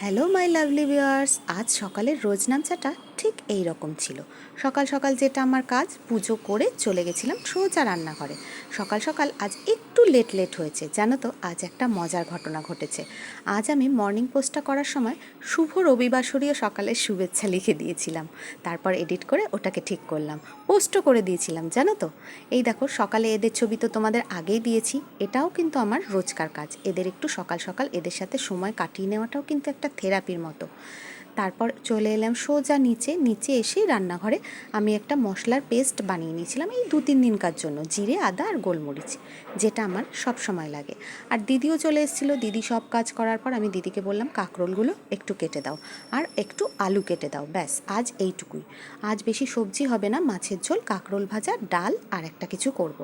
Hello my lovely viewers, আজ সকালের রোজ নামচাটা ঠিক এই রকম ছিল। সকাল সকাল যেটা আমার কাজ, পুজো করে চলে গেছিলাম সোজা রান্নাঘরে। সকাল সকাল আজ একটু লেট হয়েছে, জানো তো আজ একটা মজার ঘটনা ঘটেছে। আজ আমি মর্নিং পোস্টটা করার সময় শুভ রবিবাসরীয় সকালের শুভেচ্ছা লিখে দিয়েছিলাম, তারপর এডিট করে ওটাকে ঠিক করলাম, পোস্টও করে দিয়েছিলাম জানো তো। এই দেখো, সকালে এদের ছবি তো তোমাদের আগেই দিয়েছি। এটাও কিন্তু আমার রোজকার কাজ, এদের একটু সকাল সকাল এদের সাথে সময় কাটিয়ে নেওয়াটাও কিন্তু একটা থেরাপির মতো। তারপর চলে এলাম সোজা নিচে এসেই রান্নাঘরে আমি একটা মশলার পেস্ট বানিয়ে নিয়েছিলাম এই 2-3 দিনকার জন্য, জিরে, আদা আর গোলমরিচ, যেটা আমার সব সময় লাগে। আর দিদিও চলে এসেছিলো। দিদি সব কাজ করার পর আমি দিদিকে বললাম কাঁকরোলগুলো একটু কেটে দাও আর একটু আলু কেটে দাও, ব্যাস আজ এইটুকুই। আজ বেশি সবজি হবে না, মাছের ঝোল, কাঁকরোল ভাজা, ডাল আর একটা কিছু করব।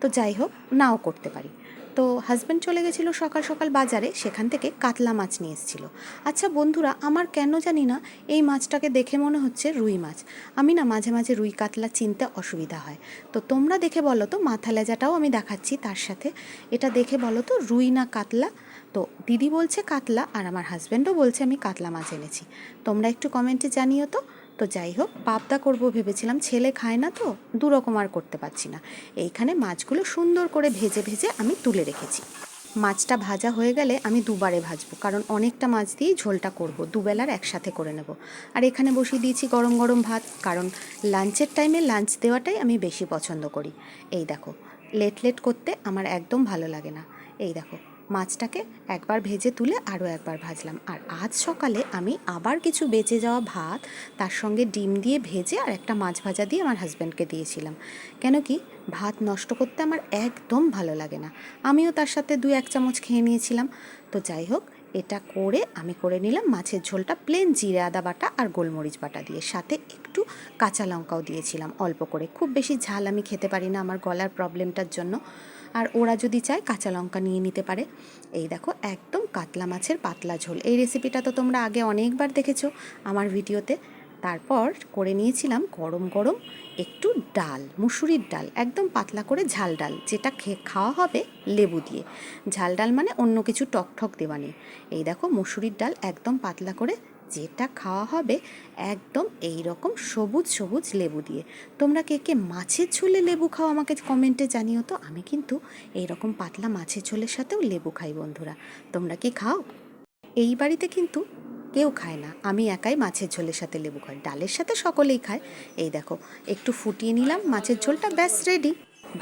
তো যাই হোক, নাও করতে পারি। তো হাজব্যান্ড চলে গেছিলো সকাল সকাল বাজারে, সেখান থেকে কাতলা মাছ নিয়ে এসেছিলো। আচ্ছা বন্ধুরা, আমার কেন জানি না এই মাছটাকে দেখে মনে হচ্ছে রুই মাছ। আমি না মাঝে মাঝে রুই কাতলা চিনতে অসুবিধা হয়। তো তোমরা দেখে বলো তো, মাথা লেজাটাও আমি দেখাচ্ছি তার সাথে, এটা দেখে বলো তো রুই না কাতলা। তো দিদি বলছে কাতলা আর আমার হাজব্যান্ডও বলছে আমি কাতলা মাছ এনেছি। তোমরা একটু কমেন্টে জানিও তো। তো যাই হোক, পাবদা করব ভেবেছিলাম, ছেলে খায় না তো দুরকম আর করতে পারছি না। এইখানে মাছগুলো সুন্দর করে ভেজে ভেজে আমি তুলে রেখেছি। মাছটা ভাজা হয়ে গেলে আমি দুবারে ভাজবো, কারণ অনেকটা মাছ দিয়েই ঝোলটা করব, দুবেলার একসাথে করে নেব। আর এখানে বসিয়ে দিয়েছি গরম গরম ভাত, কারণ লাঞ্চের টাইমে লাঞ্চ দেওয়াটাই আমি বেশি পছন্দ করি। এই দেখো, লেট করতে আমার একদম ভালো লাগে না। এই দেখো, মাছটাকে একবার ভেজে তুলে আরও একবার ভাজলাম। আর আজ সকালে আমি আবার কিছু বেঁচে যাওয়া ভাত তার সঙ্গে ডিম দিয়ে ভেজে আর একটা মাছ ভাজা দিয়ে আমার হাজব্যান্ডকে দিয়েছিলাম। কেন কি, ভাত নষ্ট করতে আমার একদম ভালো লাগে না। আমিও তার সাথে 2-1 চামচ খেয়ে নিয়েছিলাম। তো যাই হোক, এটা করে আমি করে নিলাম মাছের ঝোলটা প্লেন জিরে আদা বাটা আর গোলমরিচ বাটা দিয়ে, সাথে একটু কাঁচা লঙ্কাও দিয়েছিলাম অল্প করে। খুব বেশি ঝাল আমি খেতে পারি না আমার গলার প্রবলেমটার জন্য, আর ওরা যদি চায় কাঁচা লঙ্কা নিয়ে নিতে পারে। এই দেখো, একদম কাতলা মাছের পাতলা ঝোল। এই রেসিপিটা তো তোমরা আগে অনেকবার দেখেছো আমার ভিডিওতে। তারপর করে নিয়েছিলাম গরম গরম একটু ডাল, মুসুরির ডাল, একদম পাতলা করে ঝাল ডাল, যেটা খাওয়া হবে লেবু দিয়ে। ঝাল ডাল মানে অন্য কিছু টক দেওয়া নেই। এই দেখো, মুসুরির ডাল একদম পাতলা করে, যেটা খাওয়া হবে একদম এই রকম সবুজ সবুজ লেবু দিয়ে। তোমরা কে কে মাছের ঝোলে লেবু খাও আমাকে কমেন্টে জানিও তো। আমি কিন্তু এই রকম পাতলা মাছের ঝোলের সাথেও লেবু খাই বন্ধুরা। তোমরা কি খাও? এই বাড়িতে কিন্তু কেউ খায় না, আমি একাই মাছের ঝোলের সাথে লেবু খাই, ডালের সাথে সকলেই খায়। এই দেখো, একটু ফুটিয়ে নিলাম মাছের ঝোলটা, ব্যাস রেডি।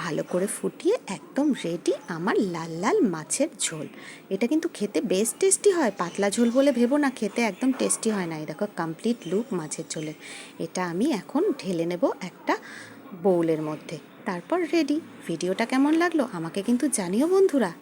ভালো করে ফুটিয়ে একদম রেডি আমার লাল লাল মাছের ঝোল। এটা কিন্তু খেতে বেশ টেস্টি হয়, পাতলা ঝোল বলে ভেবো না, খেতে একদম টেস্টি হয় না। এই দেখো কমপ্লিট লুক মাছের ঝোলের। এটা আমি এখন ঢেলে নেব একটা বোউলের মধ্যে, তারপর রেডি। ভিডিওটা কেমন লাগলো আমাকে কিন্তু জানিও বন্ধুরা।